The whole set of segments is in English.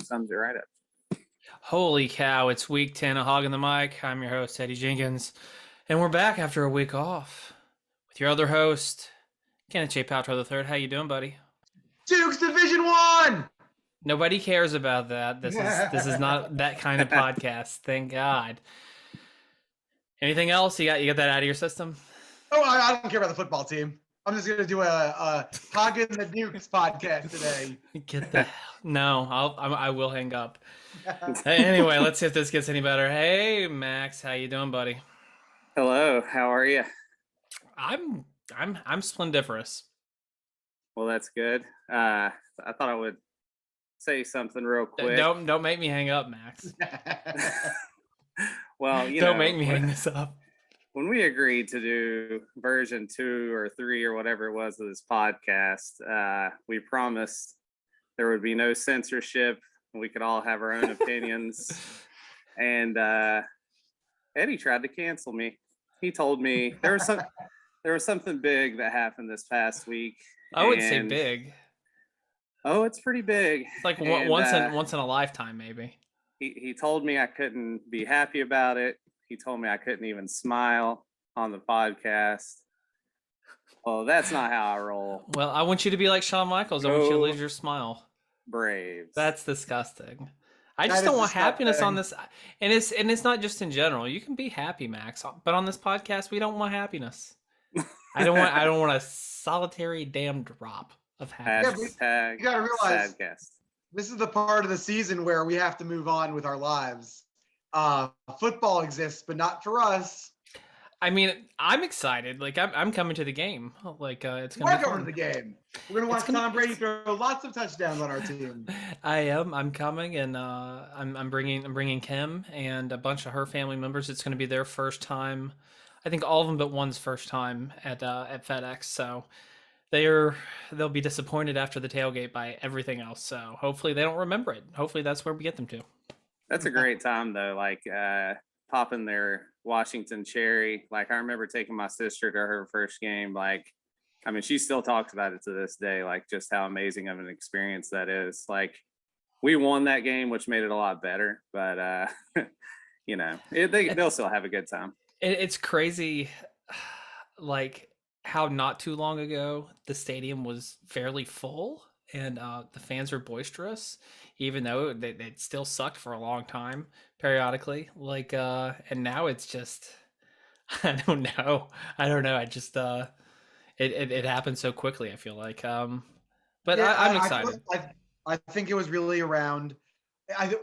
Sums it right up. Holy cow, it's week 10 of Hogging the Mic. I'm your host, Eddie Jenkins, and we're back after a week off with your other host, Kenneth J. Paltrow III. How you doing, buddy? Duke's Division One. Nobody cares about that. This is not that kind of podcast, thank God. Anything else? You got that out of your system? I don't care about the football team. I'm just gonna do a Hogging the Dukes podcast today. Get the hell. No, I will hang up. Hey, anyway, let's see if this gets any better. Hey, Max, how you doing, buddy? Hello, how are you? I'm I'm splendiferous. Well, that's good. I thought I would say something real quick. Don't make me hang up, Max. Well, Don't make me hang this up. When we agreed to do version 2 or 3 or whatever it was of this podcast, we promised there would be no censorship. We could all have our own opinions. And Eddie tried to cancel me. He told me there was something big that happened this past week. I would say big. Oh, it's pretty big. It's like And, once in a lifetime, maybe. he told me I couldn't be happy about it. He told me I couldn't even smile on the podcast. Well, that's not how I roll. Well, I want you to be like Shawn Michaels. I want you to Go lose your smile. Braves. That's disgusting. I That just is don't want happiness on disgusting. this, and it's not just in general. You can be happy, Max, but on this podcast, we don't want happiness. I don't want a solitary damn drop of happiness. Hashtag You gotta realize sadcast. this is the part of the season where we have to move on with our lives. Football exists, but not for us. I mean, I'm excited. Like I'm coming to the game. Like it's We're gonna be going fun. to the game. We're gonna watch Tom Brady throw lots of touchdowns on our team. I am. I'm coming, and I'm bringing Kim and a bunch of her family members. It's going to be their first time. I think all of them but one's first time at FedEx. So they'll be disappointed after the tailgate by everything else. So hopefully they don't remember it. Hopefully that's where we get them to. That's a great time though. Like popping their Washington cherry. Like I remember taking my sister to her first game. Like, I mean, she still talks about it to this day. Like just how amazing of an experience that is. Like we won that game, which made it a lot better. But they'll still have a good time. It's crazy, like how not too long ago the stadium was fairly full and the fans were boisterous, even though it still sucked for a long time periodically. Like, and now it's just, I don't know. I don't know. I just, it happened so quickly. I feel like, but Yeah, I'm excited. I think it was really around.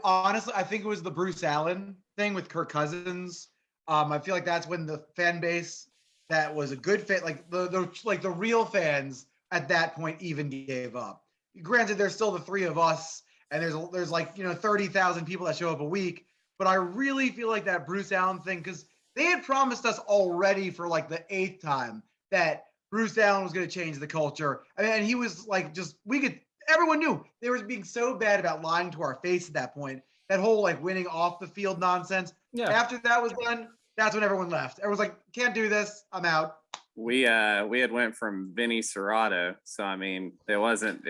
Honestly, I think it was the Bruce Allen thing with Kirk Cousins. I feel like that's when the fan base that was a good fan, like the real fans at that point, even gave up. Granted, there's still the three of us, and there's like 30,000 people that show up a week. But I really feel like that Bruce Allen thing, because they had promised us already for like the eighth time that Bruce Allen was going to change the culture. I mean, and he was like, everyone knew they were being so bad about lying to our face at that point. That whole like winning off the field nonsense. Yeah. After that was done, that's when everyone left. Everyone's like, can't do this. I'm out. We had went from Vinny Serrato, so I mean it wasn't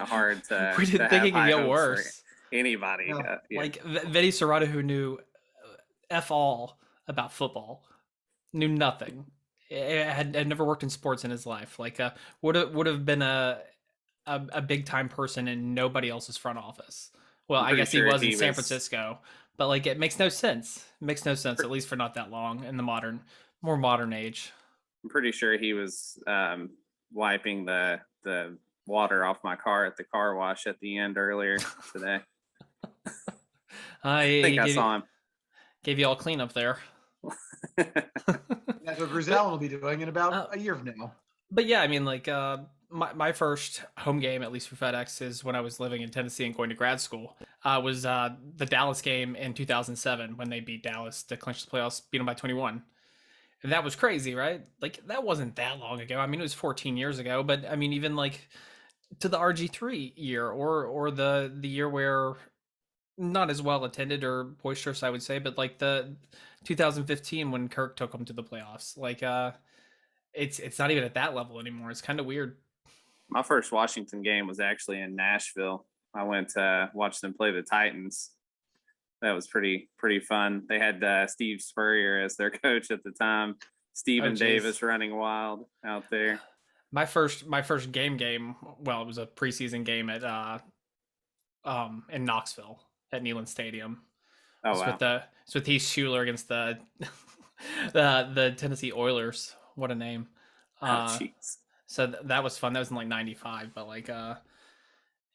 hard to. We didn't to think have it could high get hopes for worse. anybody. No. Yeah. Like Vinny Serrato, who knew f all about football, knew nothing. Had never worked in sports in his life. Like would have been a big time person in nobody else's front office. Well, I'm I pretty guess he sure was in he San was. Francisco, but like it makes no sense. It makes no sense, at least for not that long in the more modern age. I'm pretty sure he was wiping the water off my car at the car wash at the end earlier today. I think I saw him. Gave you all clean up there. That's what Bruce Allen will be doing in about Uh, a year from now. But yeah, I mean, like my first home game, at least for FedEx, is when I was living in Tennessee and going to grad school. Was the Dallas game in 2007 when they beat Dallas to clinch the playoffs, beat them by 21. And that was crazy, right? Like that wasn't that long ago. I mean, it was 14 years ago, but I mean, even like to the RG3 year or the year where not as well attended or boisterous, I would say, but like the 2015 when Kirk took them to the playoffs. Like it's not even at that level anymore. It's kind of weird. My first Washington game was actually in Nashville. I went to watch them play the Titans. That was pretty fun. They had Steve Spurrier as their coach at the time. Stephen Davis running wild out there. My first game. Well, it was a preseason game at in Knoxville at Neyland Stadium. Oh wow! It's with Heath Schuler against the the Tennessee Oilers. What a name! Jeez. So that was fun. That was in like '95, but like yeah,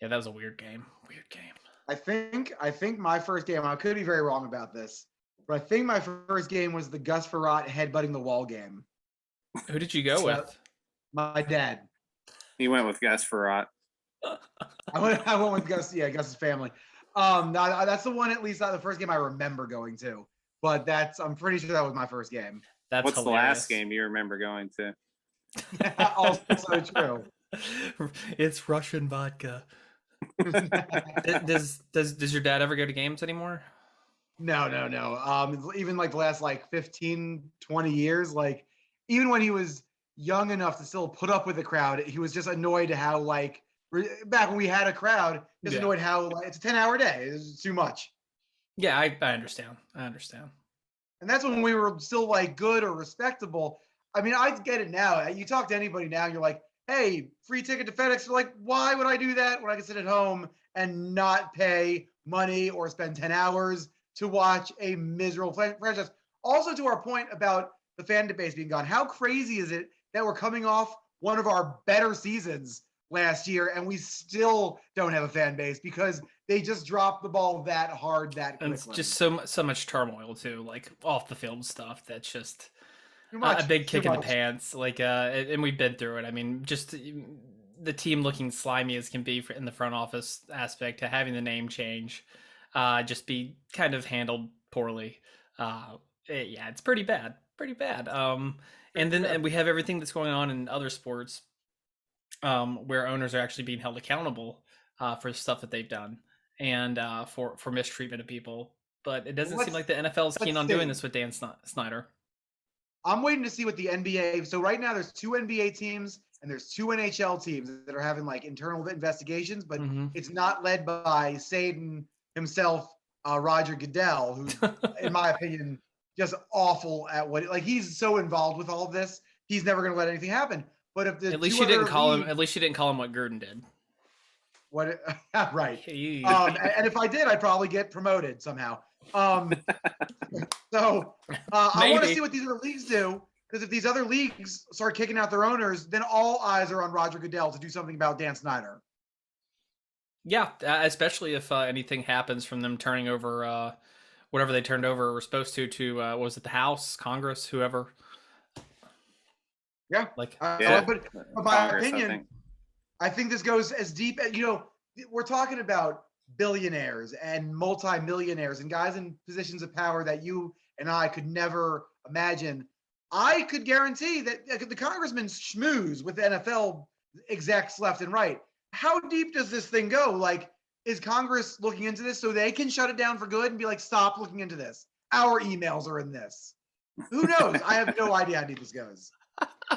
that was a weird game. Weird game. I think my first game, I could be very wrong about this, but I think my first game was the Gus Frerotte headbutting the wall game. Who did you go with? My dad. He went with Gus Frerotte. I went with Gus. Yeah, Gus's family. That's the one, at least not the first game I remember going to. But I'm pretty sure that was my first game. What's hilarious. The last game you remember going to? Also true. It's Russian vodka. Does your dad ever go to games anymore? No. Even like the last 15, 20 years, even when he was young enough to still put up with the crowd, he was just annoyed how back when we had a crowd, annoyed how it's a 10-hour day. It's too much. Yeah, I understand. And that's when we were still good or respectable. I mean, I get it now. You talk to anybody now, you're like, hey, free ticket to FedEx. You're like, why would I do that when I can sit at home and not pay money or spend 10 hours to watch a miserable franchise? Also, to our point about the fan base being gone, how crazy is it that we're coming off one of our better seasons last year and we still don't have a fan base because they just dropped the ball that hard that quickly? And it's just so much turmoil too, off the field stuff. That's just a big kick in the pants. And we've been through it. I mean, just the team looking slimy as can be in the front office aspect, to having the name change, just be kind of handled poorly. It's pretty bad. And we have everything that's going on in other sports, where owners are actually being held accountable for stuff that they've done, and for mistreatment of people. But it doesn't seem like the NFL is keen on doing this with Dan Snyder. I'm waiting to see what the NBA. So right now there's 2 NBA teams and there's 2 NHL teams that are having internal investigations, but it's not led by Satan himself, Roger Goodell, who's in my opinion just awful at what he's so involved with all of this. He's never going to let anything happen. But if at least you didn't call him what Gruden did. What? Right. And if I did, I'd probably get promoted somehow. I want to see what these other leagues do, because if these other leagues start kicking out their owners, then all eyes are on Roger Goodell to do something about Dan Snyder. Yeah, especially if anything happens from them turning over whatever they turned over or were supposed to what was it, the House, Congress, whoever. Yeah. But my opinion, I think this goes as deep as, we're talking about billionaires and multimillionaires and guys in positions of power that you and I could never imagine. I could guarantee that the congressmen schmooze with the NFL execs left and right. How deep does this thing go? Is Congress looking into this so they can shut it down for good and be like, stop looking into this? Our emails are in this. Who knows? I have no idea how deep this goes.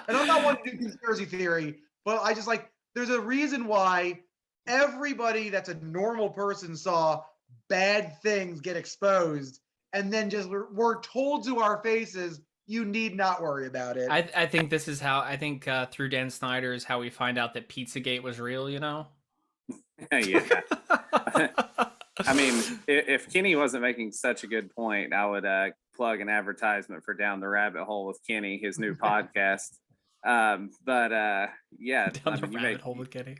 And I'm not one to do conspiracy theory, but I just there's a reason why everybody that's a normal person saw bad things get exposed, and then just we're told to our faces, you need not worry about it. I think this is how, through Dan Snyder is how we find out that Pizzagate was real, Yeah. I mean, if Kenny wasn't making such a good point, I would plug an advertisement for Down the Rabbit Hole with Kenny, his new podcast. Down the rabbit hole with Kenny.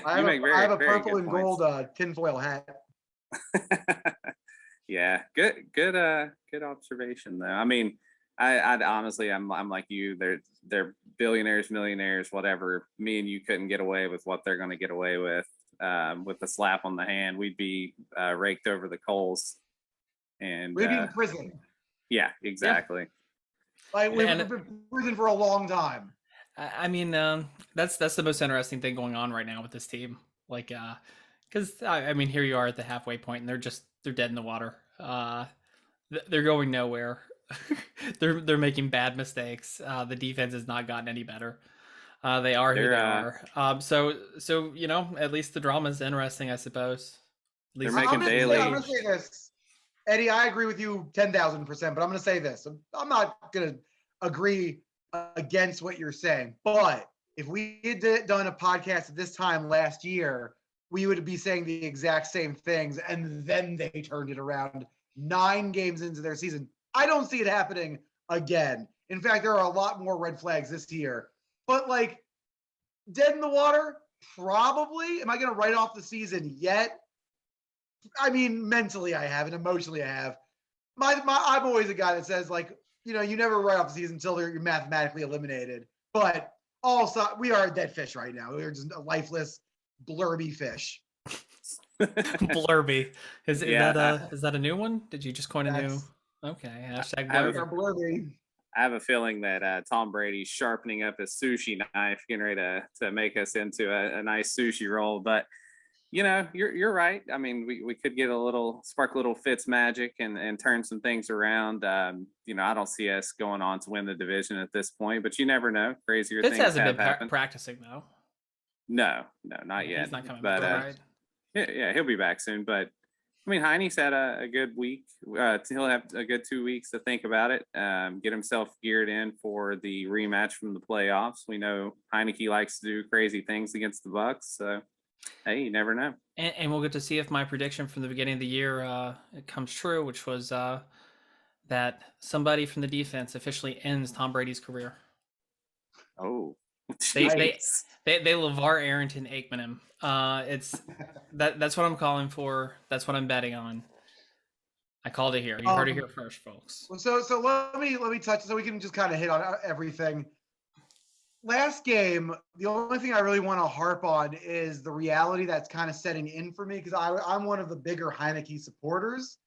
I have a purple and gold tinfoil hat. Yeah, good observation though. I mean, I'd honestly, I'm like you. They're billionaires, millionaires, whatever. Me and you couldn't get away with what they're going to get away with the slap on the hand. We'd be raked over the coals, and we'd be in prison. Yeah, exactly. We've been in prison for a long time. I mean, that's the most interesting thing going on right now with this team. Because I mean, here you are at the halfway point, and they're dead in the water. They're going nowhere. They're making bad mistakes. The defense has not gotten any better. They are who They're they are. So at least the drama is interesting, I suppose. At They're least making I'm daily. gonna say this, Eddie. I agree with you 10,000%, but I'm gonna say this. I'm not gonna agree against what you're saying, but if we had done a podcast at this time last year, we would be saying the exact same things, and then they turned it around 9 games into their season. I don't see it happening again. In fact, there are a lot more red flags this year. But like dead in the water, probably. Am I going to write off the season yet? I mean, mentally I have, and emotionally I have. I'm always a guy that says like, you never write off the season until you're mathematically eliminated. But also, we are a dead fish right now. We're just a lifeless, blurby fish. Blurby. Is Yeah. is that a new one? Did you just coin a new? That's Okay, hashtag I have our blurby. blurby. I have a feeling that Tom Brady's sharpening up his sushi knife, getting ready to make us into a nice sushi roll. But you're right. I mean, we could get spark a little Fitz magic and turn some things around. I don't see us going on to win the division at this point, but you never know. Crazier Fitz things hasn't have been happened. practicing though. No, not Yeah, yet. he's not coming But back, right? yeah, he'll be back soon. But I mean, Heine's had a good week. He'll have a good 2 weeks to think about it, get himself geared in for the rematch from the playoffs. We know Heineke likes to do crazy things against the Bucks, so hey, you never know. And we'll get to see if my prediction from the beginning of the year it comes true, which was that somebody from the defense officially ends Tom Brady's career. Oh, They jeez. they LeVar Arrington Aikman him. That's what I'm calling for. That's what I'm betting on. I called it here. You heard it here first, folks. So let me touch so we can just kind of hit on everything. Last game, the only thing I really want to harp on is the reality that's kind of setting in for me because I'm one of the bigger Heineke supporters,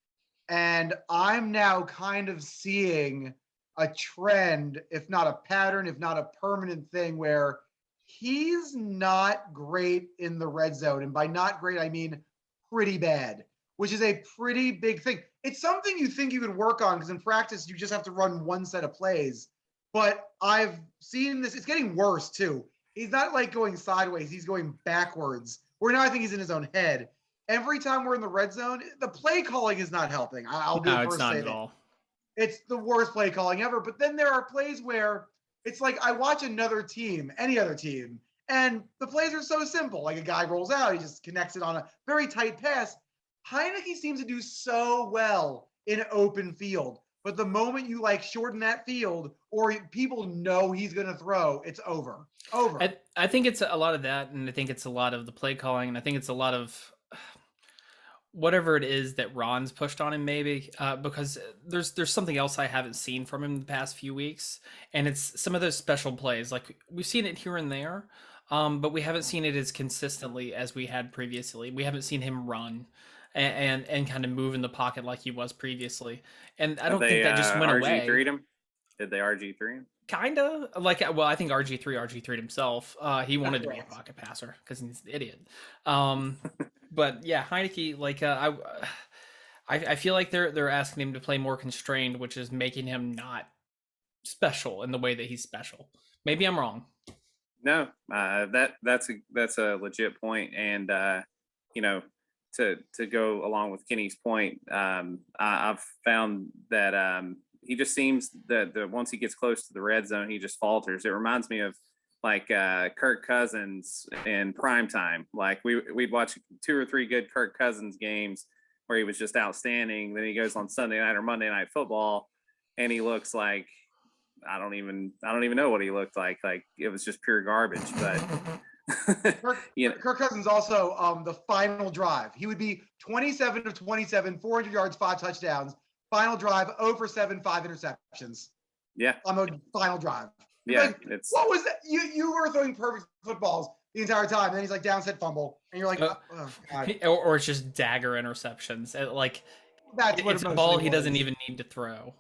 and I'm now kind of seeing a trend, if not a pattern, if not a permanent thing, where he's not great in the red zone, and by not great I mean pretty bad, which is a pretty big thing. It's something you think you can work on because in practice you just have to run one set of plays. But I've seen this, it's getting worse too. He's not like going sideways, he's going backwards. Where now I think he's in his own head. Every time we're in the red zone, the play calling is not helping. I'll be the first to say at that. all. It's the worst play calling ever. But then there are plays where it's like I watch another team, any other team, and the plays are so simple. Like a guy rolls out, he just connects it on a very tight pass. Heineke seems to do so well in open field. But the moment you like shorten that field or people know he's going to throw, it's over. Over. I think it's a lot of that, and I think it's a lot of the play calling, and I think it's a lot of whatever it is that Ron's pushed on him, maybe because there's something else I haven't seen from him the past few weeks, and it's some of those special plays. Like we've seen it here and there, but we haven't seen it as consistently as we had previously. We haven't seen him run and kind of move in the pocket like he was previously, and I don't think that just went away. RG3'd him? Did they RG3 him? Kinda like, well, I think RG3'd himself. He wanted to be a pocket passer because he's an idiot. But yeah, Heineke, like I feel like they're asking him to play more constrained, which is making him not special in the way that he's special. Maybe I'm wrong. No, that's a legit point, and to go along with Kenny's point, I've found that he just seems that once he gets close to the red zone, he just falters. It reminds me of like Kirk Cousins in prime time. Like we'd watch 2 or 3 good Kirk Cousins games where he was just outstanding. Then he goes on Sunday night or Monday Night Football, and he looks like I don't even know what he looked like. Like it was just pure garbage. But Kirk Cousins also the final drive. He would be 27 of 27, 400 yards, 5 touchdowns. Final drive, 0 for 7, 5 interceptions. Yeah. On the final drive. Yeah. Like, what was that? You were throwing perfect footballs the entire time. And then he's like downset fumble. And you're like, oh, God. Or it's just dagger interceptions. Like that's what it's a ball he doesn't even need to throw.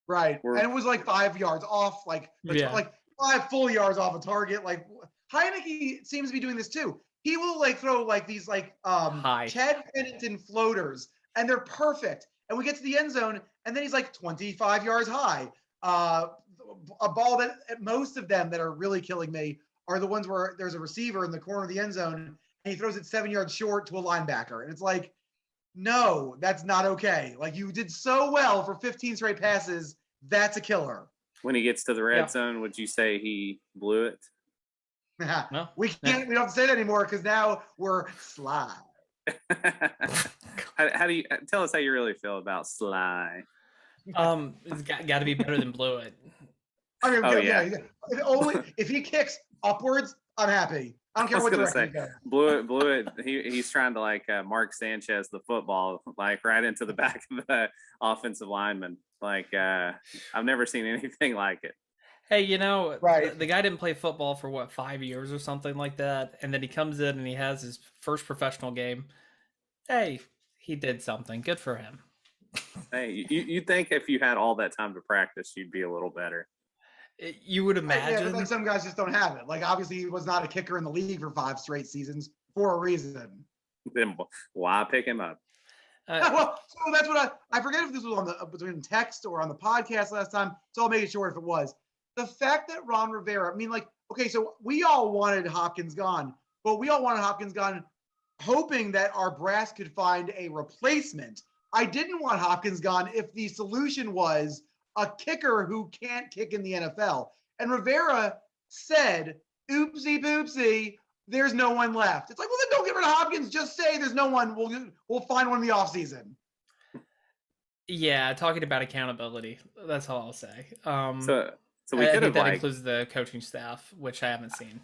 Right. And it was like 5 yards off, like 5 full yards off a target. Like Heineke seems to be doing this too. He will like throw like these like Chad Pennington floaters, and they're perfect. And we get to the end zone, and then he's like 25 yards high. A ball that most of them that are really killing me are the ones where there's a receiver in the corner of the end zone and he throws it 7 yards short to a linebacker. And it's like, no, that's not okay. Like you did so well for 15 straight passes. That's a killer. When he gets to the red zone, would you say he blew it? No. We don't have to say that anymore because now we're Sly. How do you tell us how you really feel about Sly? It's got to be better than blew it. I mean, if he kicks upwards, I'm happy. I don't care what direction he goes. Blew it. He's trying to like Mark Sanchez the football, like right into the back of the offensive lineman. Like I've never seen anything like it. Hey, you know, right. the guy didn't play football for what, 5 years or something like that, and then he comes in and he has his first professional game. Hey, he did something. Good for him. Hey, you think if you had all that time to practice, you'd be a little better. You would imagine. Yeah, but then some guys just don't have it. Like obviously, he was not a kicker in the league for 5 straight seasons for a reason. Then why pick him up? Well, so that's what I forget if this was on the between text or on the podcast last time. So I'll make it short if it was. The fact that Ron Rivera, I mean, like, okay, so we all wanted Hopkins gone, but we all wanted Hopkins gone, hoping that our brass could find a replacement. I didn't want Hopkins gone if the solution was a kicker who can't kick in the NFL. And Rivera said, oopsie poopsie, there's no one left. It's like, well, then don't get rid of Hopkins. Just say there's no one. We'll find one in the offseason. Yeah, talking about accountability. That's all I'll say. So we could have that includes the coaching staff, which I haven't seen.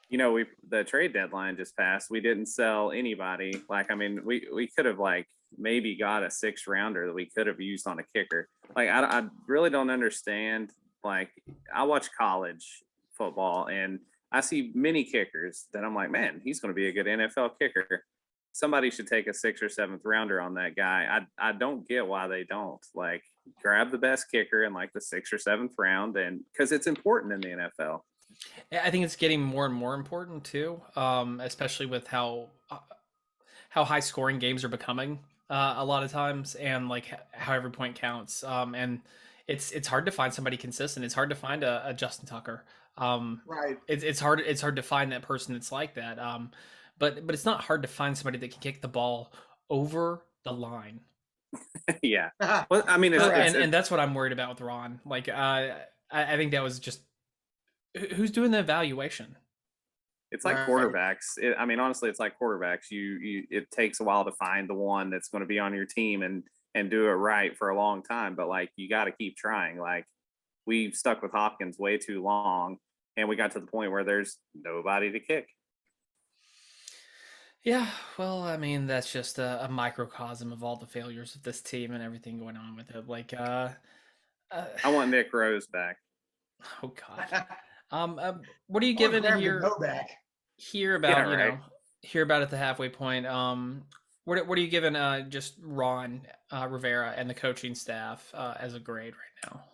You know, the trade deadline just passed. We didn't sell anybody. Like, I mean, we could have like maybe got a 6th rounder that we could have used on a kicker. Like, I really don't understand. Like, I watch college football and I see many kickers that I'm like, man, he's going to be a good NFL kicker. Somebody should take a 6th or 7th rounder on that guy. I don't get why they don't. Like, grab the best kicker in like the 6th or 7th round, and because it's important in the NFL. I think it's getting more and more important too, especially with how high scoring games are becoming a lot of times, and like how every point counts. And it's hard to find somebody consistent. It's hard to find a Justin Tucker. Right. It's hard to find that person that's like that. But it's not hard to find somebody that can kick the ball over the line. Yeah. Well, I mean, and that's what I'm worried about with Ron. Like, I think that was just who's doing the evaluation. It's like quarterbacks. I mean, honestly, it's like quarterbacks. It takes a while to find the one that's going to be on your team and do it right for a long time. But like, you got to keep trying. Like, we stuck with Hopkins way too long, and we got to the point where there's nobody to kick. Yeah, well, I mean, that's just a microcosm of all the failures of this team and everything going on with it. Like, I want Nick Rose back. Oh God. What are you giving here? Hear about hear about at the halfway point. What are you giving just Ron Rivera and the coaching staff as a grade right now?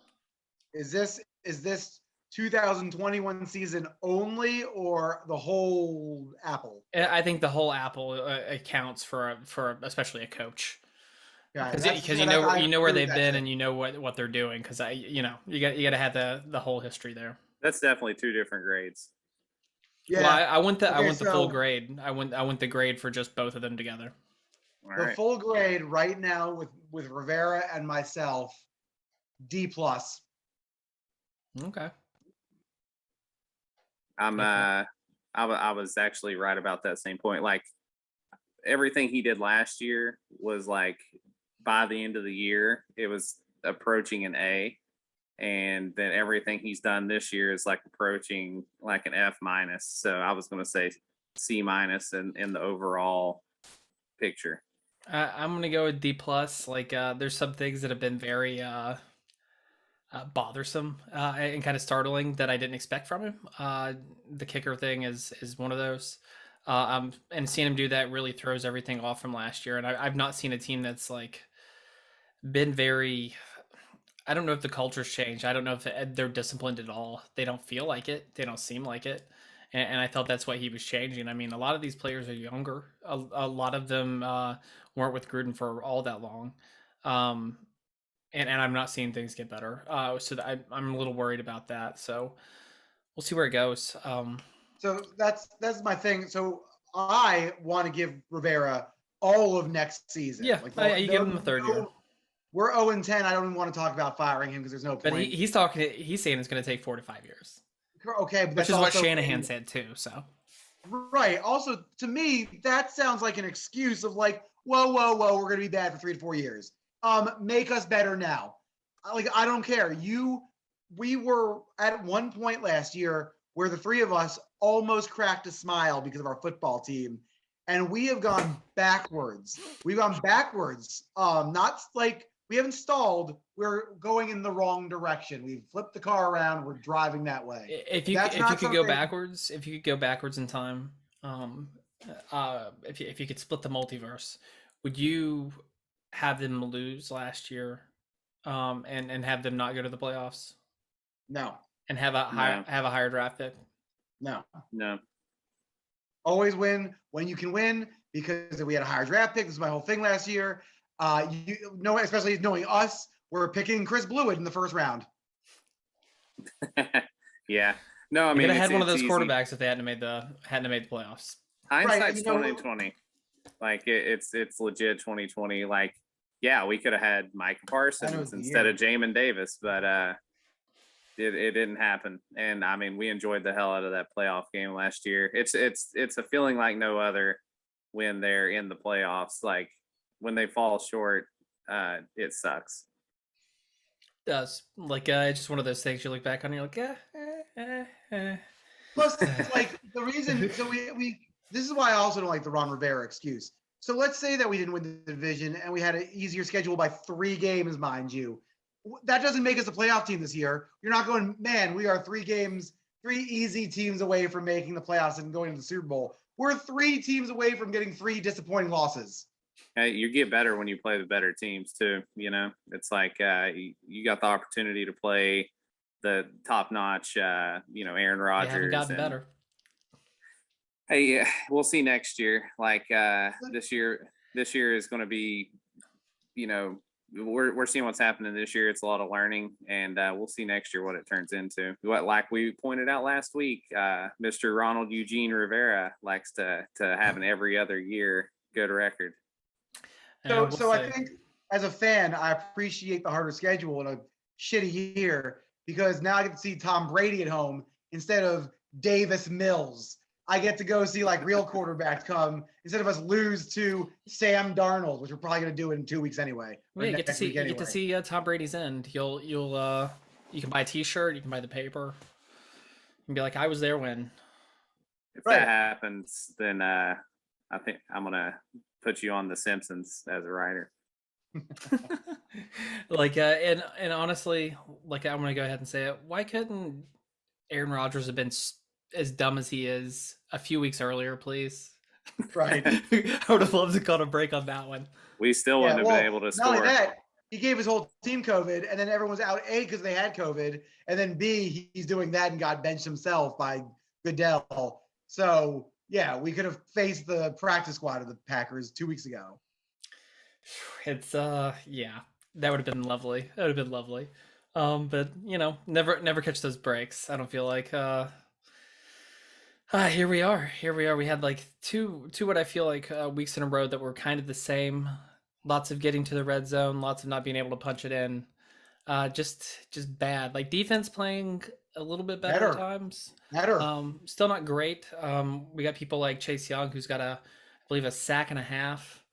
Is this 2021 season only, or the whole apple? I think the whole apple accounts for especially a coach. Because you know where they've been and you know what they're doing. Because you got to have the whole history there. That's definitely 2 different grades. Yeah, well, I want the full grade. I want the grade for just both of them together. The full grade right now with Rivera and myself, D+. Okay. I was actually right about that same point. Like, everything he did last year was like, by the end of the year, it was approaching an A. And then everything he's done this year is like approaching like an F-. So I was going to say C- in the overall picture. I'm going to go with D+. Like, there's some things that have been very bothersome and kind of startling that I didn't expect from him. The kicker thing is one of those. And seeing him do that really throws everything off from last year. And I've not seen a team that's like been very. I don't know if the culture's changed. I don't know if they're disciplined at all. They don't feel like it. They don't seem like it. And I thought that's what he was changing. I mean, a lot of these players are younger. A lot of them weren't with Gruden for all that long. And I'm not seeing things get better. So I'm a little worried about that. So we'll see where it goes. So that's my thing. So I want to give Rivera all of next season. Yeah, you give him a third year. We're 0-10. I don't even want to talk about firing him because there's no point. But he's saying it's going to take 4 to 5 years. Okay, but which is what Shanahan said too. So right. Also, to me, that sounds like an excuse of like, whoa, we're going to be bad for 3 to 4 years. Make us better now. Like, I don't care. We were at one point last year where the three of us almost cracked a smile because of our football team. And we have gone backwards. We've gone backwards. Not like we haven't stalled. We're going in the wrong direction. We've flipped the car around. We're driving that way. If you could go backwards in time, if you could split the multiverse, would you have them lose last year, and have them not go to the playoffs? No. And have a higher draft pick? No. Always win when you can win, because we had a higher draft pick. This is my whole thing last year. Especially knowing us, we're picking Chris Blewett in the first round. Yeah. No, I mean, could have had one of those quarterbacks if they hadn't made the playoffs. Hindsight's 2020. Like it's legit 2020. Like, yeah, we could have had Micah Parsons instead of Jamin Davis, but it didn't happen. And I mean, we enjoyed the hell out of that playoff game last year. It's a feeling like no other when they're in the playoffs. Like when they fall short, it sucks. It does. Like it's just one of those things you look back on and you're like, Plus, like the reason, so we this is why I also don't like the Ron Rivera excuse. So let's say that we didn't win the division and we had an easier schedule by 3 games, mind you. That doesn't make us a playoff team this year. You're not going, man, we are 3 easy teams away from making the playoffs and going to the Super Bowl. We're 3 teams away from getting 3 disappointing losses. Hey, you get better when you play the better teams too. You know, it's like you got the opportunity to play the top-notch, Aaron Rodgers. They haven't gotten better. Hey, we'll see next year. Like this year is going to be, we're seeing what's happening this year. It's a lot of learning, and we'll see next year what it turns into. Like we pointed out last week, Mr. Ronald Eugene Rivera likes to have an every other year good record. So I think as a fan, I appreciate the harder schedule in a shitty year, because now I get to see Tom Brady at home instead of Davis Mills. I get to go see like real quarterbacks come instead of us lose to Sam Darnold, which we're probably going to do in 2 weeks anyway. Yeah, you get to see Tom Brady's end. You can buy a T-shirt, you can buy the paper, and be like, I was there when. If that happens, then I think I'm gonna put you on The Simpsons as a writer. Like and honestly, like I'm gonna go ahead and say it. Why couldn't Aaron Rodgers have been as dumb as he is a few weeks earlier, please? Right. I would have loved to call a break on that one. We still wouldn't have been able to score. Not only that, he gave his whole team COVID, and then everyone's out, A, because they had COVID, and then B, he's doing that and got benched himself by Goodell. So, yeah, we could have faced the practice squad of the Packers 2 weeks ago. It's, yeah, that would have been lovely. That would have been lovely. But, never catch those breaks. I don't feel like, here we are. We had like two what I feel like weeks in a row that were kind of the same. Lots of getting to the red zone, lots of not being able to punch it in. Just bad. Like defense playing a little bit better at times. Still not great. We got people like Chase Young, who's got I believe a sack and a half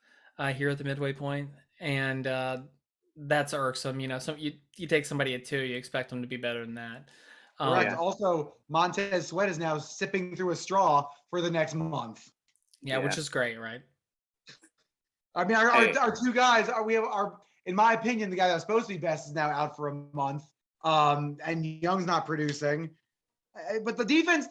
here at the midway point, and that's irksome. You take somebody at 2, you expect them to be better than that. Correct. Also, Montez Sweat is now sipping through a straw for the next month. Yeah, which is great, right? I mean, our 2 guys in my opinion, the guy that's supposed to be best is now out for a month. And Young's not producing. But the defense,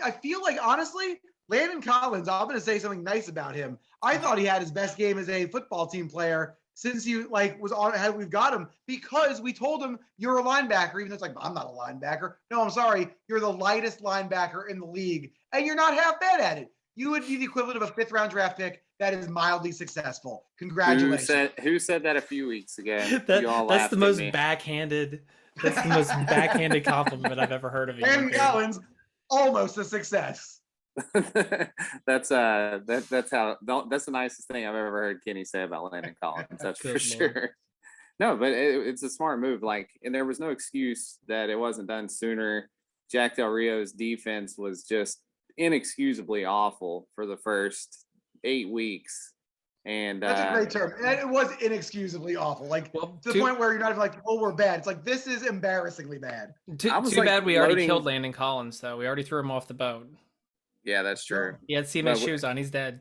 I feel like, honestly, Landon Collins, I'm going to say something nice about him. I thought he had his best game as a football team player since he was on how we've got him, because we told him you're a linebacker, even though it's like, I'm not a linebacker. No, I'm sorry. You're the lightest linebacker in the league, and you're not half bad at it. You would be the equivalent of a 5th round draft pick that is mildly successful. Congratulations. Who said that a few weeks ago? That's the most backhanded. That's the most backhanded compliment I've ever heard of you. Landon Collins, almost a success. That's that's the nicest thing I've ever heard Kenny say about Landon Collins. That's for Good Lord. sure. No, but it's a smart move. Like, and there was no excuse that it wasn't done sooner. Jack Del Rio's defense was just inexcusably awful for the first 8 weeks. And That's a great term. And it was inexcusably awful. Like, Well, to the point where you're not even like, oh, we're bad. It's like, this is embarrassingly bad. Too like, bad we already loading- killed Landon Collins, though. We already threw him off the boat. yeah, that's true. He had cement But shoes on. He's dead.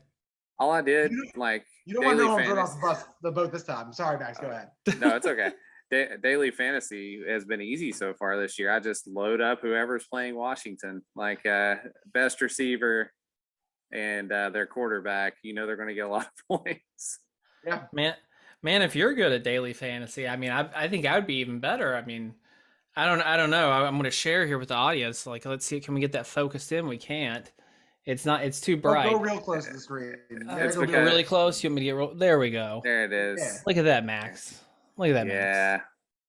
All I did, You like, You don't want to daily know I'm throwing off fantasy- the boat this time. Sorry, Max. Go ahead. No, it's okay. Daily fantasy has been easy so far this year. I just load up whoever's playing Washington, like best receiver and their quarterback. You know they're going to get a lot of points. Yeah, Man, if you're good at daily fantasy, I mean, I think I would be even better. I mean, I don't know. I'm going to share here with the audience. Like, let's see, can we get that focused in? We can't. It's too bright. Go real close to the screen. It's Go because- really close. You want me to get there? We go. There it is. Yeah. Look at that, Max. Look at that, Yeah. Max.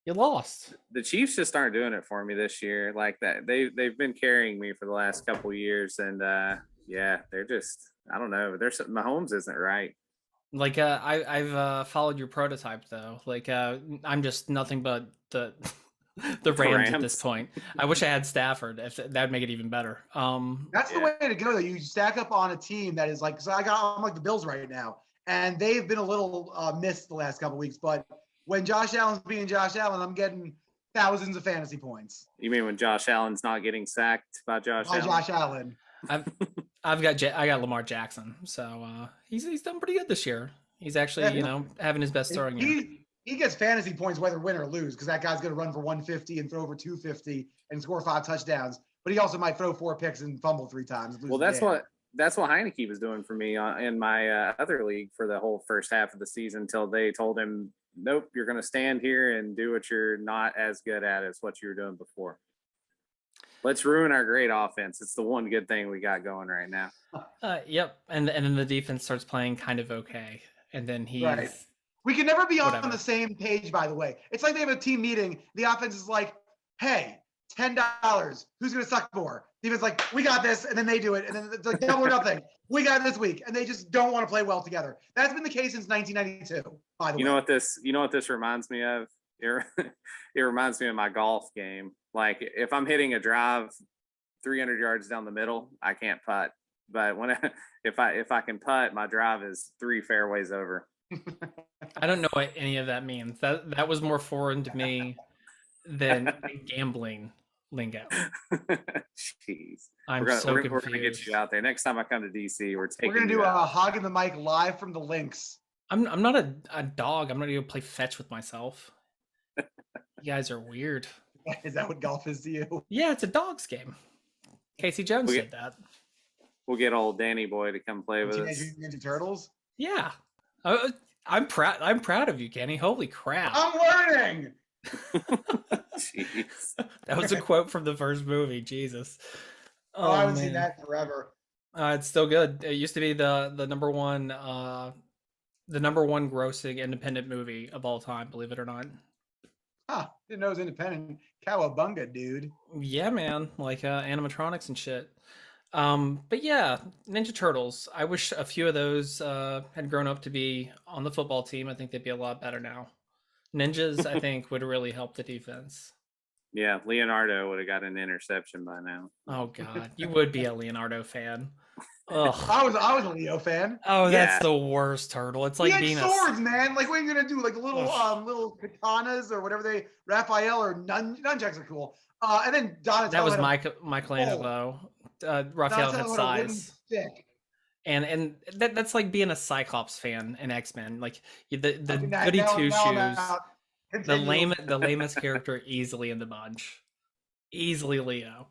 You lost. The Chiefs just aren't doing it for me this year. Like that, they've been carrying me for the last couple of years, and yeah, they're just, I don't know. Mahomes isn't right. Like I've followed your prototype though. Like I'm just nothing but the the Rams at this point. I wish I had Stafford. If that'd make it even better. That's the way to go. Though you stack up on a team that is like. So I'm like the Bills right now, and they've been a little missed the last couple weeks. But when Josh Allen's being Josh Allen, I'm getting thousands of fantasy points. You mean when Josh Allen's not getting sacked by Josh Allen? Josh Allen. I got Lamar Jackson, so he's done pretty good this year. He's actually having his best throwing year. He gets fantasy points whether win or lose because that guy's going to run for 150 and throw over 250 and score 5 touchdowns. But he also might throw 4 picks and fumble 3 times. Well, that's what Heineke was doing for me in my other league for the whole first half of the season until they told him, nope, you're going to stand here and do what you're not as good at as what you were doing before. Let's ruin our great offense. It's the one good thing we got going right now. Yep. And then the defense starts playing kind of okay. And then he's right. We can never be whatever. on the same page, by the way. It's like they have a team meeting. The offense is like, hey, $10. Who's going to suck more? The defense is like, we got this. And then they do it. And then it's like double or nothing. We got it this week. And they just don't want to play well together. That's been the case since 1992, by the way. You know what this reminds me of? It reminds me of my golf game. Like if I'm hitting a drive 300 yards down the middle, I can't putt. But if I can putt, my drive is 3 fairways over. I don't know what any of that means. That was more foreign to me than gambling lingo. Jeez. I'm We're so gonna confused. get you out there. Next time I come to DC, we're going to do a Hogging the Mic live from the links. I'm not a dog. I'm not going to play fetch with myself. You guys are weird. Is that what golf is to you? Yeah, it's a dog's game. Casey Jones said that. We'll get old Danny Boy to come play with us. Teenage Ninja Turtles? Yeah. I'm proud. I'm proud of you, Kenny. Holy crap! I'm learning. Jeez. That was a quote from the first movie. Jesus. Oh, I haven't seen that forever. It's still good. It used to be the number one grossing independent movie of all time. Believe it or not. Huh? Didn't know it was independent. Cowabunga, dude. Yeah, man. Like animatronics and shit. But yeah, Ninja Turtles. I wish a few of those had grown up to be on the football team. I think they'd be a lot better now. Ninjas, I think, would really help the defense. Yeah, Leonardo would have got an interception by now. Oh God, you would be a Leonardo fan. Ugh. I was a Leo fan. Oh, that's Yeah. the worst turtle. It's like He being had swords, man. Like, what are you gonna do? Like little little katanas or whatever Raphael or nunchucks are cool. And then Donatello. that was had Michelangelo. Raphael Donatello had had a wooden size. stick. And that's like being a Cyclops fan in X-Men. Like the Okay, now- goody now- two now I'm shoes. out. The Continue. lamest character easily in the bunch. Easily Leo.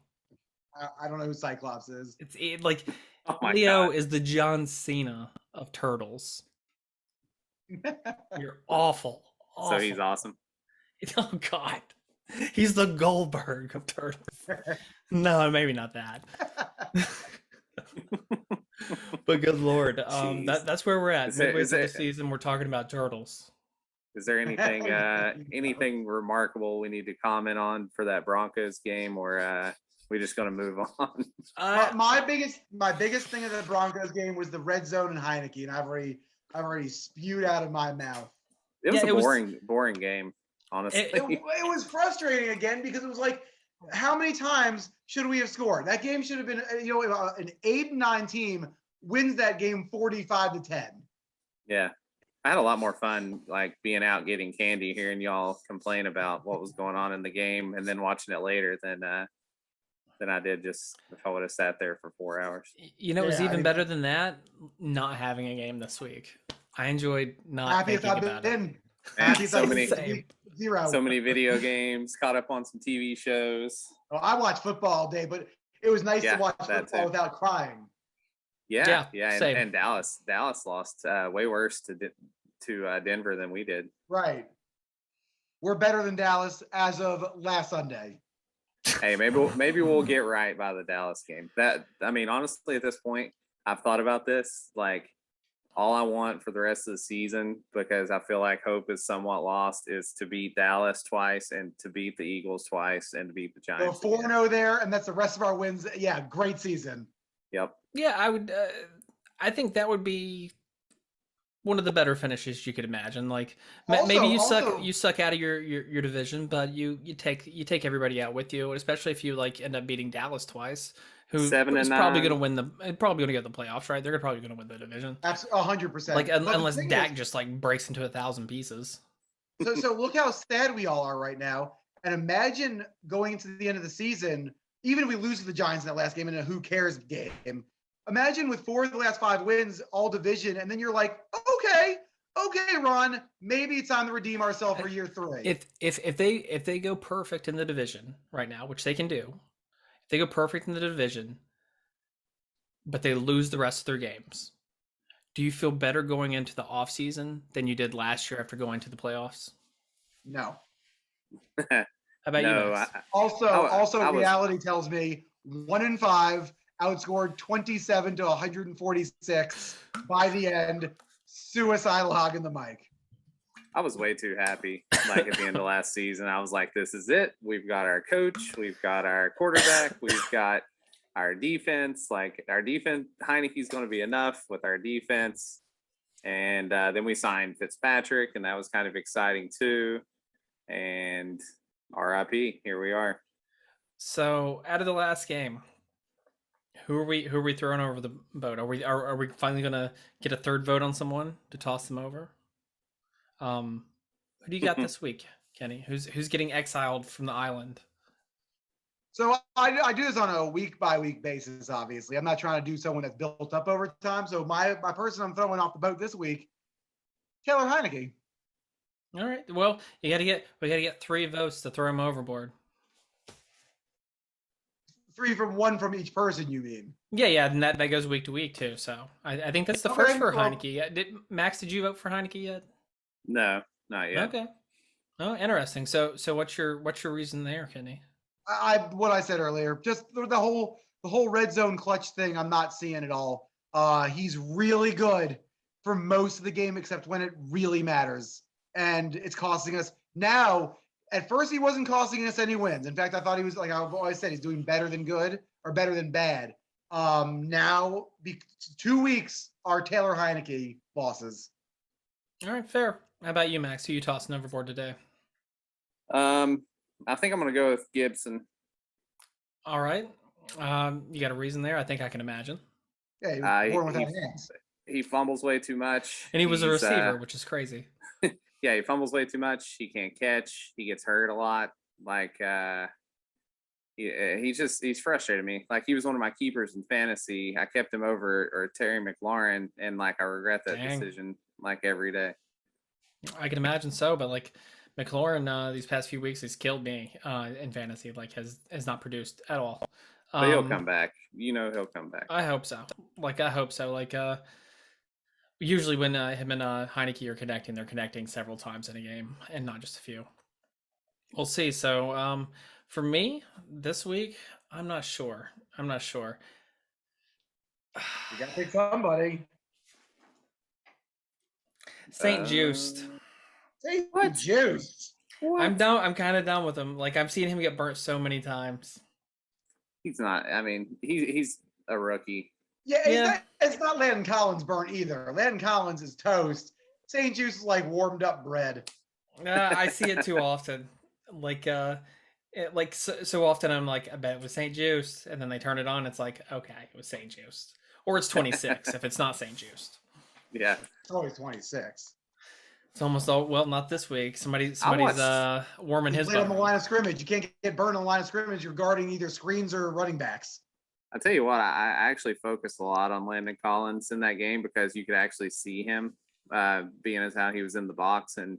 I don't know who Cyclops is. Like Oh my Leo God. is the John Cena of turtles. You're awful. So he's awesome. Oh God. He's the Goldberg of turtles. No, maybe not that. But good Lord. Jeez. That's where we're at. Is it- Midway is through the it- season, we're talking about turtles. Is there anything remarkable we need to comment on for that Broncos game, or We just gonna move on. My biggest thing of the Broncos game was the red zone and Heineke, and I've already spewed out of my mouth. It was boring game, honestly. It was frustrating again because it was like, how many times should we have scored? That game should have been, an 8-9 team wins that game 45-10. Yeah. I had a lot more fun like being out getting candy, hearing y'all complain about what was going on in the game, and then watching it later than I did just if I would have sat there for 4 hours. You know, it was even better than that, not having a game this week. I enjoyed not thinking about it. And so many video games, caught up on some TV shows. Oh, I watch football all day, but it was nice to watch football without crying. Yeah. And Dallas lost way worse to Denver than we did. Right. We're better than Dallas as of last Sunday. Hey, maybe we'll get right by the Dallas game. Honestly, at this point, I've thought about this. Like, all I want for the rest of the season, because I feel like hope is somewhat lost, is to beat Dallas twice and to beat the Eagles twice and to beat the Giants. So 4-0 there, and that's the rest of our wins. Yeah, great season. Yep. Yeah, I would. I think that would be one of the better finishes you could imagine. Like maybe you suck out of your division, but you take everybody out with you, especially if you like end up beating Dallas twice. Who is probably going to win probably going to get the playoffs, right? They're probably going to win the division. That's 100%. Like unless Dak just like breaks into 1,000 pieces. So look how sad we all are right now, and imagine going into the end of the season. Even if we lose to the Giants in that last game in a who cares game, imagine with 4 of the last 5 wins, all division, and then you're like, okay, Ron, maybe it's time to redeem ourselves for year 3. If they go perfect in the division right now, which they can do. They go perfect in the division, but they lose the rest of their games. Do you feel better going into the offseason than you did last year after going to the playoffs? No. How about you, Max? Also, reality tells me 1-5, outscored 27 to 146 by the end. Suicide log in the mic. I was way too happy. Like at the end of last season, I was like, "This is it. We've got our coach. We've got our quarterback. We've got our defense. Like our defense, Heineke's going to be enough with our defense." And then we signed Fitzpatrick, and that was kind of exciting too. And RIP, here we are. So, out of the last game, who are we throwing over the boat? Are we finally going to get a third vote on someone to toss them over? Who do you got this week, Kenny? Who's getting exiled from the island? So I do this on a week by week basis. Obviously, I'm not trying to do someone that's built up over time. So my person I'm throwing off the boat this week, Taylor Heineke. All right. Well, we got to get 3 votes to throw him overboard. 3 from 1 from each person, you mean? Yeah, and that goes week to week too. So I think that's the first for Heineke. Max, did you vote for Heineke yet? No, not yet. Okay. Oh, interesting. So what's your reason there, Kenny? What I said earlier, just the whole red zone clutch thing. I'm not seeing it all. He's really good for most of the game, except when it really matters, and it's costing us now. At first, he wasn't costing us any wins. In fact, I thought he was, like I've always said, he's doing better than good or better than bad. Now, 2 weeks are Taylor Heineke losses. All right, fair. How about you, Max? Who you tossing overboard today? I think I'm going to go with Gibson. All right. You got a reason there? I think I can imagine. Yeah, he was born without hands. He fumbles way too much. And he was a receiver, which is crazy. Yeah, he fumbles way too much. He can't catch. He gets hurt a lot. Like, he's frustrated me. Like, he was one of my keepers in fantasy. I kept him over Terry McLaurin, and like I regret that decision like every day. I can imagine so, but like McLaurin, these past few weeks, has killed me in fantasy. Like, has not produced at all. But he'll come back. He'll come back. I hope so. Like, usually when him and Heineke are connecting, they're connecting several times in a game and not just a few. We'll see. So for me this week, I'm not sure. You got to pick somebody. St. Juiced. St. Juiced. I'm down. I'm kind of down with him. Like, I'm seeing him get burnt so many times. He's not. I mean, he's a rookie. Yeah, it's not Landon Collins burnt either. Landon Collins is toast. St. Juice is like warmed up bread. I see it too often. So often I'm like, I bet it was St. Juice, and then they turn it on. It's like, okay, it was St. Juice, or it's 26 if it's not St. Juice. Yeah, it's always 26. It's almost all well, not this week. Somebody's warming his played on the butt. line of scrimmage. You can't get burned on the line of scrimmage. You're guarding either screens or running backs. I tell you what, I actually focused a lot on Landon Collins in that game because you could actually see him, being as how he was in the box, and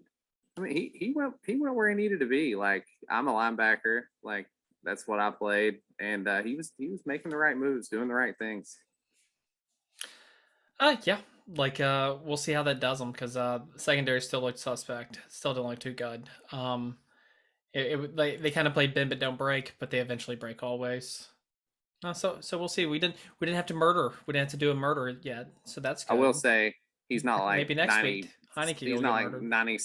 I mean he went where he needed to be. Like, I'm a linebacker, like that's what I played, and he was making the right moves, doing the right things. Yeah, we'll see how that does them because secondary still looked suspect. Still didn't look too good. They kind of played bend but don't break, but they eventually break always. So we'll see. We didn't have to murder. We didn't have to do a murder yet. So that's good. I will say he's not like maybe next 90, week. Heineke he's not like 90.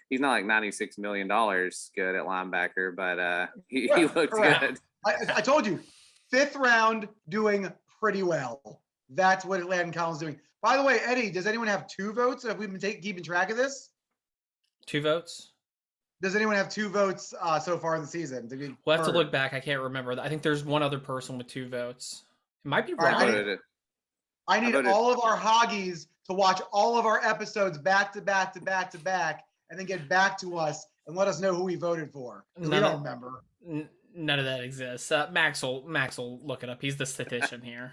He's not like $96 million good at linebacker, but he looked good. I told you, 5th round doing pretty well. That's what Landon Collins is doing. By the way, Eddie, does anyone have 2 votes? Have we been keeping track of this? 2 votes? Does anyone have 2 votes so far in the season? We'll have to look back. I can't remember. I think there's one other person with 2 votes. It might be wrong. I need all of our hoggies to watch all of our episodes back to back to back to back, and then get back to us and let us know who we voted for. We don't remember. None of that exists. Max will look it up. He's the statistician here.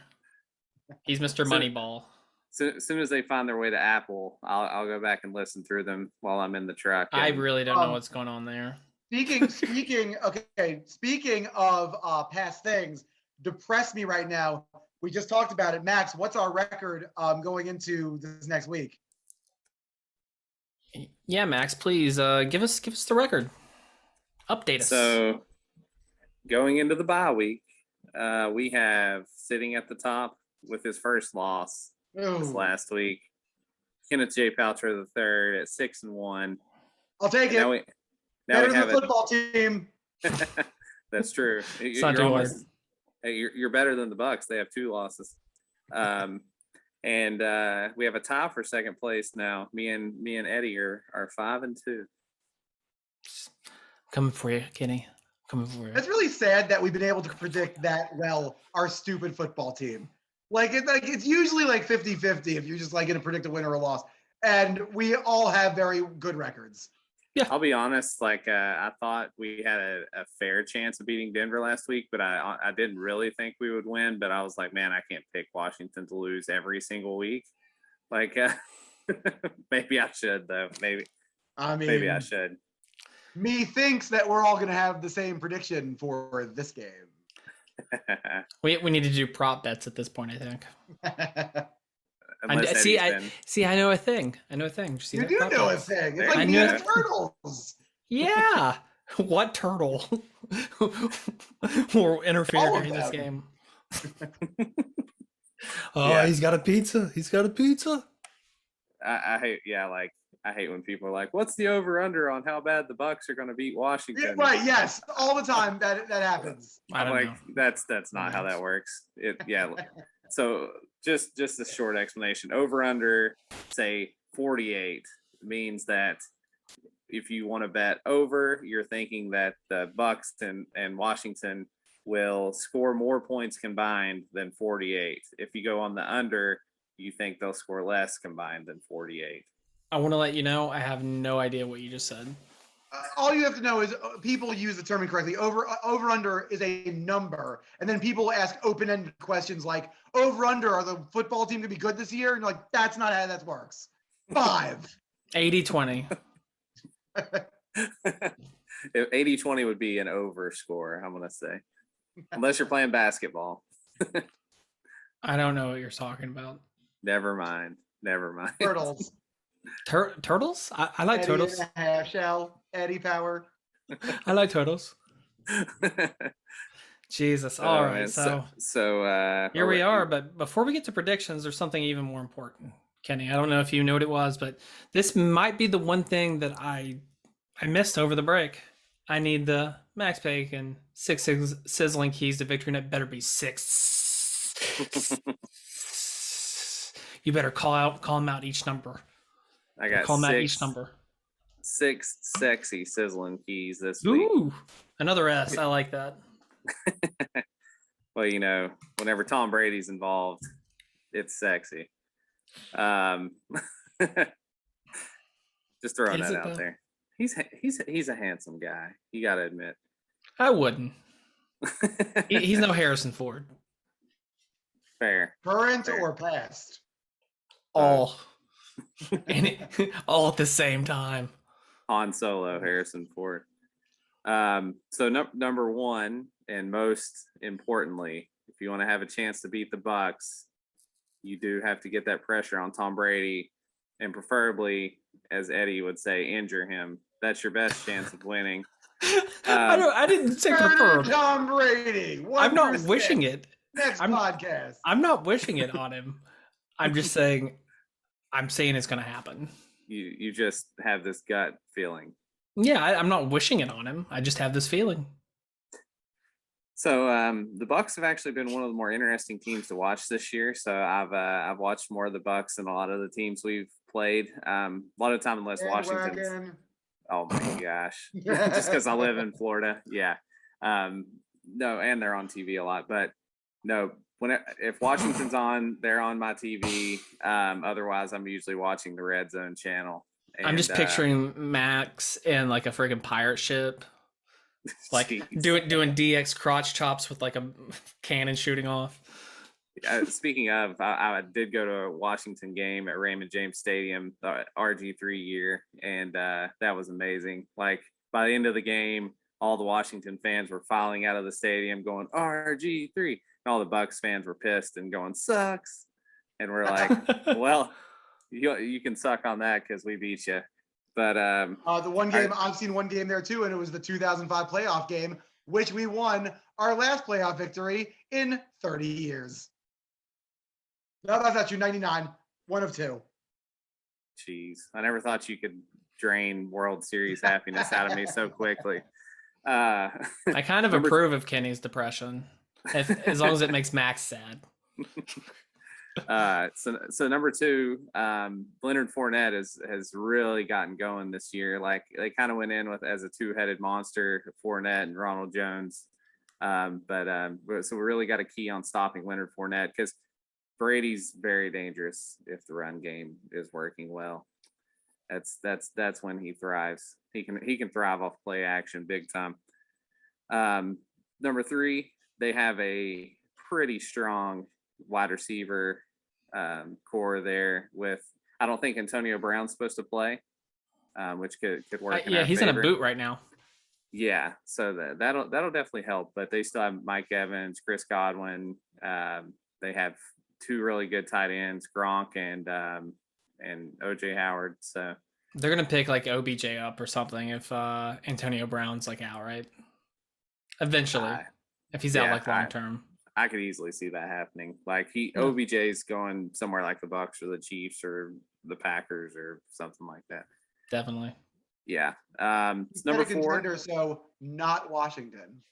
He's Mr. Moneyball. So as soon as they find their way to Apple, I'll go back and listen through them while I'm in the truck. I really don't know what's going on there. Speaking of past things, depress me right now. We just talked about it. Max, what's our record going into this next week? Yeah, Max, please give us the record. Update us. So going into the bye week, we have sitting at the top with his first loss this last week, Kenneth J. Paltrow III at 6-1. I'll take it. Now we have the football team. That's true. You're better than the Bucs. They have 2 losses. And we have a tie for second place now. Me and Eddie are 5-2. Coming for you, Kenny. Coming for you. It's really sad that we've been able to predict that well our stupid football team. It's usually like 50-50 if you're just like going to predict a win or a loss. And we all have very good records. Yeah. I'll be honest, I thought we had a fair chance of beating Denver last week, but I didn't really think we would win. But I was like, man, I can't pick Washington to lose every single week. Maybe I should, though. Maybe I should. Me thinks that we're all going to have the same prediction for this game. We need to do prop bets at this point, I think. I know a thing. Just you do know a thing. It's like the turtles. Yeah. What turtle will interfere during this game? He's got a pizza. I hate when people are like, "What's the over/under on how bad the Bucs are going to beat Washington?" Yeah, right? Yes, all the time that happens. I'm like, that's not how that works. So just a short explanation. Over/under, say 48, means that if you want to bet over, you're thinking that the Bucs and Washington will score more points combined than 48. If you go on the under, you think they'll score less combined than 48. I want to let you know I have no idea what you just said. All you have to know is people use the term incorrectly. Over/under is a number, and then people ask open-ended questions like, over/under, are the football team going to be good this year? And you're like, that's not how that works. 5. 80-20. 80-20 would be an over score, I'm going to say. Unless you're playing basketball. I don't know what you're talking about. Never mind. Turtles. Turtles? I like Eddie turtles. And a half shell. Eddie Power. I like turtles. Jesus. All right. So here we are. But before we get to predictions, there's something even more important. Kenny, I don't know if you know what it was, but this might be the one thing that I missed over the break. I need the Max Bacon, six sizzling keys to victory, and it better be six. You better call him out each number. I got call him out each number. 6 sexy sizzling keys this week. Ooh, another S. I like that. Well, whenever Tom Brady's involved, it's sexy. Just throwing that out there. He's a handsome guy. You got to admit. I wouldn't. He's no Harrison Ford. Fair. Current or past? All. All at the same time. Han Solo, Harrison Ford. So number one, and most importantly, if you want to have a chance to beat the Bucs, you do have to get that pressure on Tom Brady, and preferably, as Eddie would say, injure him. That's your best chance of winning. I didn't say prefer. Tom Brady. 100%. I'm not wishing it. Next podcast. I'm not wishing it on him. I'm just saying. I'm saying it's going to happen. You just have this gut feeling. Yeah, I'm not wishing it on him. I just have this feeling. So the Bucs have actually been one of the more interesting teams to watch this year. So I've watched more of the Bucs and a lot of the teams we've played. A lot of time unless Washington. Oh my gosh! Just because I live in Florida, yeah. No, and they're on TV a lot, but no. If Washington's on, they're on my TV. Otherwise, I'm usually watching the Red Zone channel. And, I'm just picturing Max in like a friggin' pirate ship, like doing DX crotch chops with like a cannon shooting off. Speaking of, I did go to a Washington game at Raymond James Stadium, the RG3 year, and that was amazing. Like by the end of the game, all the Washington fans were filing out of the stadium going RG3. And all the Bucs fans were pissed and going sucks. And we're like, well, you can suck on that because we beat you. But the one game I've seen one game there too, and it was the 2005 playoff game, which we won our last playoff victory in 30 years. No, that's not true. 99, one of two. Jeez, I never thought you could drain World Series happiness out of me so quickly. I kind of approve of Kenny's depression, as long as it makes Max sad. So number two, Leonard Fournette has really gotten going this year. Like they kind of went in with as a two-headed monster, Fournette and Ronald Jones. So we really got a key on stopping Leonard Fournette because Brady's very dangerous if the run game is working well. That's when he thrives. He can thrive off play action big time. Number three, they have a pretty strong wide receiver core there with, I don't think Antonio Brown's supposed to play, which could work. Yeah, he's in a boot right now. Yeah, so that'll definitely help. But they still have Mike Evans, Chris Godwin. They have two really good tight ends, Gronk and OJ Howard. So they're gonna pick like OBJ up or something if Antonio Brown's like out, right? Eventually, if he's out like long term. I could easily see that happening. Like OBJ's going somewhere like the Bucs or the Chiefs or the Packers or something like that. Definitely. Yeah. He's number a contender, so not Washington.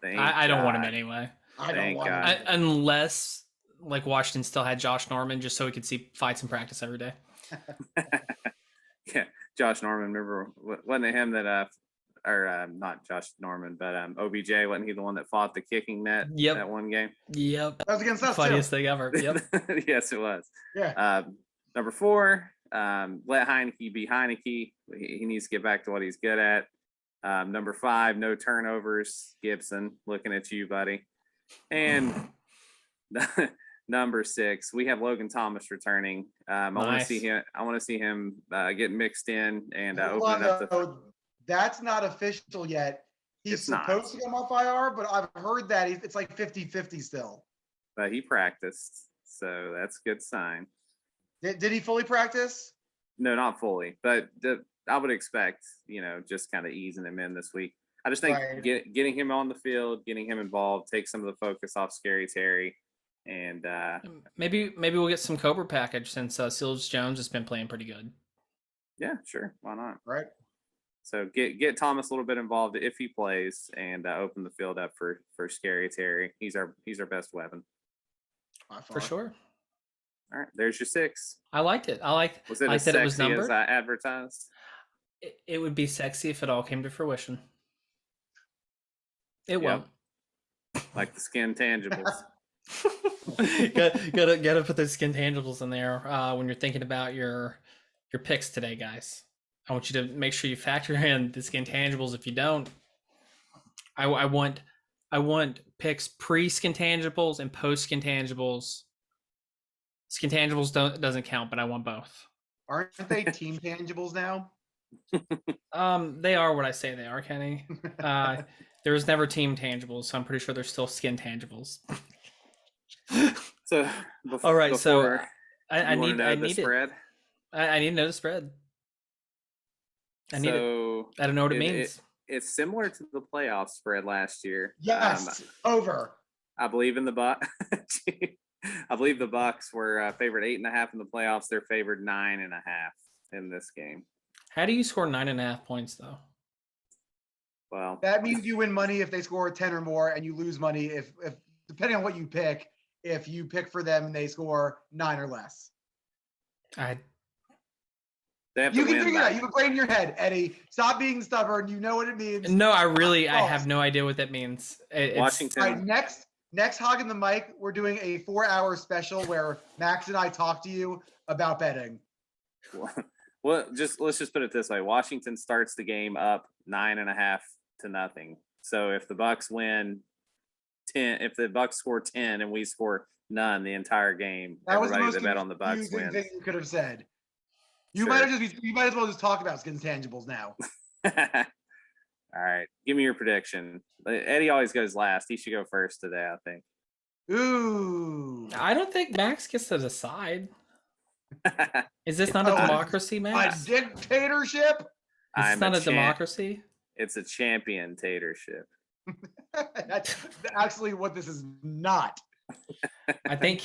I don't want him anyway. I don't want him. Unless like Washington still had Josh Norman just so he could see fights in practice every day. Yeah, Josh Norman. Remember, wasn't it him that not Josh Norman, but OBJ, wasn't he the one that fought the kicking net that one game? Yep. That was against us Funniest too. thing ever. Yep. Yes, it was. Yeah. Number four, let Heineke be Heineke. He needs to get back to what he's good at. Number five, no turnovers. Gibson, looking at you, buddy. And number six, we have Logan Thomas returning. I want to see him. I want to see him get mixed in and open up. That's not official yet. He's supposed to come off IR, but I've heard that it's like 50-50 still. But he practiced, so that's a good sign. Did he fully practice? No, not fully, but I would expect, just kind of easing him in this week. I just think getting him on the field, getting him involved, take some of the focus off Scary Terry, and maybe we'll get some Cobra package since Seals Jones has been playing pretty good. Yeah, sure, why not? Right. So get Thomas a little bit involved if he plays, and open the field up for Scary Terry. He's our best weapon. For sure. All right, there's your 6. I liked it. Was it I as that it was sexy as numbered. advertised? It would be sexy if it all came to fruition. It won't. Like the skin tangibles. gotta put those skin tangibles in there when you're thinking about your picks today, guys. I want you to make sure you factor in the skin tangibles. If you don't, I want picks pre skin tangibles and post skin tangibles. Skin tangibles doesn't count, but I want both. Aren't they team tangibles now? They are what I say they are, Kenny. There was never team tangibles, so I'm pretty sure there's still skin tangibles. So all right, so I need the it. spread. I need to know the spread. I need it. I don't know what it means. It's similar to the playoff spread last year. Yes, over. I believe in the I believe the Bucs were favored 8.5 in the playoffs. They're favored 9.5 in this game. How do you score 9.5 points though? Well, that means you win money if they score 10 or more, and you lose money if depending on what you pick. If you pick for them and they score 9 or less. you can figure it out. You have a brain in your head, Eddie. Stop being stubborn. You know what it means. No, I have no idea what that means. Washington. All right, next Hog in the Mic, we're doing a 4-hour special where Max and I talk to you about betting. Well, let's just put it this way: Washington starts the game up 9.5 to nothing. So if the Bucs win 10, if the Bucs score 10 and we score none the entire game, that was everybody the most that bet on the Bucs wins. Thing you could have said. You Sure. might as well just talk about skin tangibles now. All right, give me your prediction. Eddie always goes last. He should go first today, I think. Ooh. I don't think Max gets to decide. Is this not a democracy, Max? A dictatorship? Is this not a democracy? It's a champion-tatorship. That's actually what this is not. I think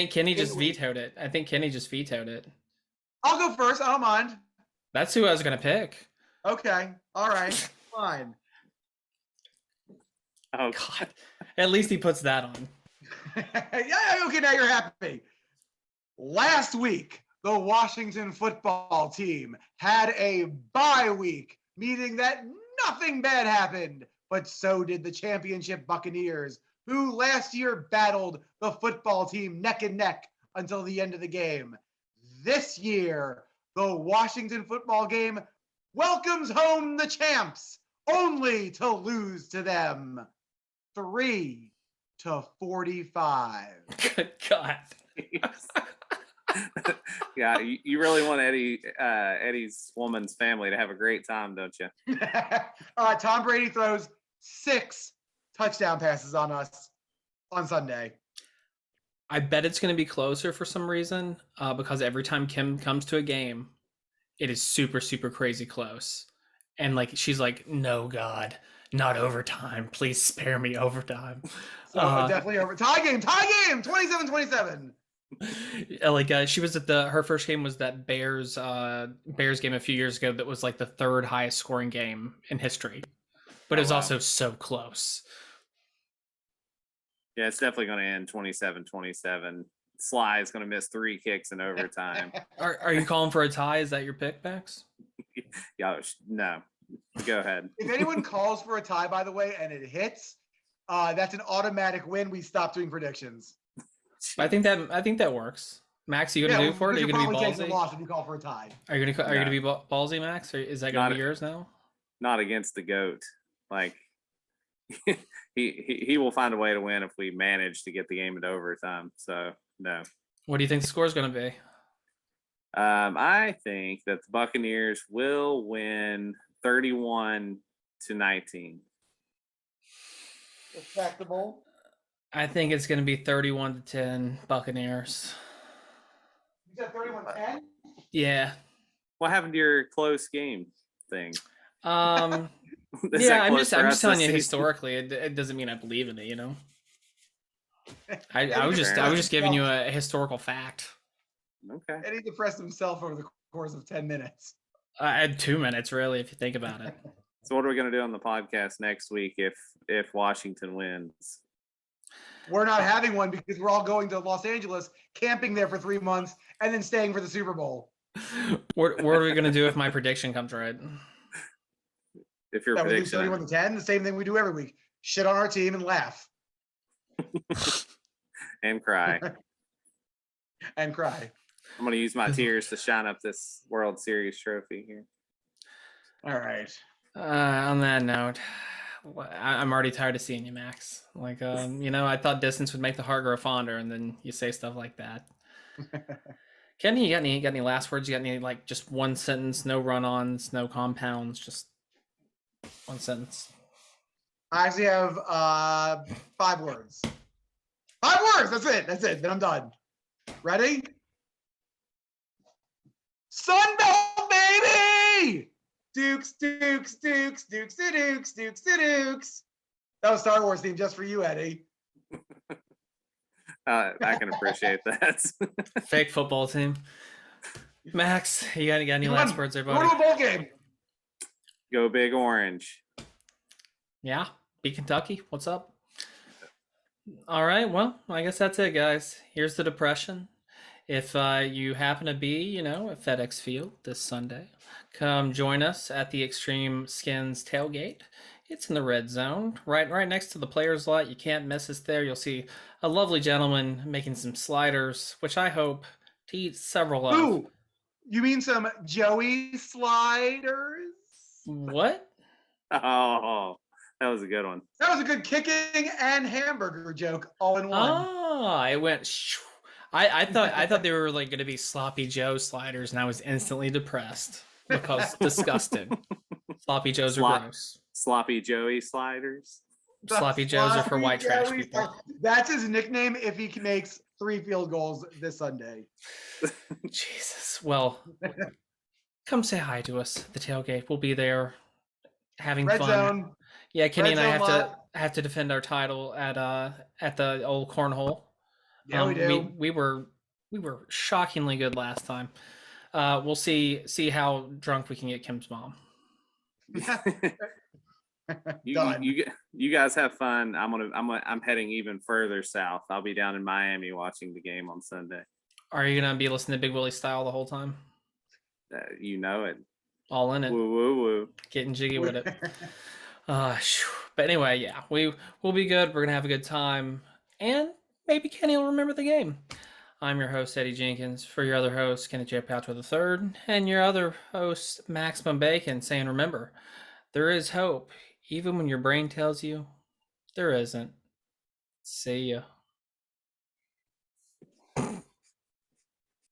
Kenny just vetoed it. I'll go first. I don't mind. That's who I was gonna pick. Okay. All right. Fine. Oh God. At least he puts that on. Yeah. Okay. Now you're happy. Last week, the Washington football team had a bye week, meaning that nothing bad happened. But so did the championship Buccaneers, who last year battled the football team neck and neck until the end of the game. This year, the Washington football game welcomes home the champs, only to lose to them 3-45. Good God. Yeah, you really want Eddie's woman's family to have a great time, don't you? Tom Brady throws 6 touchdown passes on us on Sunday. I bet it's going to be closer for some reason because every time Kim comes to a game, it is super, super crazy close. And like she's like, no, God, not overtime. Please spare me overtime. So definitely over. Tie game, 27-27. Like she was at her first game was that Bears game a few years ago that was like the 3rd highest scoring game in history. But it was also so close. Yeah, it's definitely going to end 27-27. Sly is going to miss 3 kicks in overtime. Are you calling for a tie? Is that your pick, Max? Yeah, no. Go ahead. If anyone calls for a tie, by the way, and it hits, that's an automatic win. We stop doing predictions. I think that works. Max, you gonna do for it? Are you gonna be ballsy? Take the loss if you call for a tie. Are you gonna be ballsy, Max? Or is that gonna be yours now? Not against the GOAT. Like he will find a way to win if we manage to get the game into overtime. So no. What do you think the score is gonna be? I think that the Buccaneers will win 31-19. Respectable. I think it's gonna be 31-10 Buccaneers. You said 31-10? Yeah. What happened to your close game thing? Yeah, I'm just telling you historically. It doesn't mean I believe in it, you know. I was just giving you a historical fact. Okay. Eddie depressed himself over the course of 10 minutes. I had 2 minutes, really, if you think about it. So what are we going to do on the podcast next week if Washington wins? We're not having one because we're all going to Los Angeles, camping there for 3 months, and then staying for the Super Bowl. What are we gonna do if my prediction comes right? If your That we do prediction, 31-10, the same thing we do every week. Shit on our team and laugh and cry. and cry. I'm going to use my tears to shine up this World Series trophy here. All right. On that note, I'm already tired of seeing you, Max. Like, I thought distance would make the heart grow fonder, and then you say stuff like that. Kenny, you got any last words? You got any, like, just one sentence, no run-ons, no compounds, just one sentence? I actually have 5 words. 5 words. That's it. Then I'm done. Ready? Sunbelt, baby! Dukes, Dukes, Dukes, Dukes, Dukes, Dukes, Dukes. That was Star Wars theme just for you, Eddie. I can appreciate that. Fake football team. Max, you got any last words there, buddy? Go to a bowl game. Go Big Orange. Yeah, beat Kentucky. What's up? All right, well, I guess that's it, guys. Here's the depression. If you happen to be, at FedEx Field this Sunday, come join us at the Extreme Skins tailgate. It's in the red zone, right next to the players' lot. You can't miss us there. You'll see a lovely gentleman making some sliders, which I hope to eat several of. Ooh, you mean some Joey sliders? What? Oh, that was a good one. That was a good kicking and hamburger joke all in one. Oh, it went. I thought they were like going to be sloppy Joe sliders, and I was instantly depressed because disgusting. Sloppy Joes are gross. Sloppy Joey sliders. Sloppy Joes are for white trash people. That's his nickname if he makes 3 field goals this Sunday. Jesus. Well, come say hi to us at the tailgate. We'll be there having Red fun. Zone. Yeah, Kenny Red and I Zone have to defend our title at the old cornhole. Yeah, we do. We were shockingly good last time. We'll see how drunk we can get Kim's mom. You guys have fun. I'm heading even further south. I'll be down in Miami watching the game on Sunday. Are you gonna be listening to Big Willie Style the whole time? You know it. All in it. Woo woo woo. Getting jiggy with it. But anyway, yeah, we'll be good. We're gonna have a good time, and maybe Kenny will remember the game. I'm your host, Eddie Jenkins. For your other host, Kenny J. Paltrow III, and your other host, Maximum Bacon, saying, remember, there is hope, even when your brain tells you there isn't. See ya.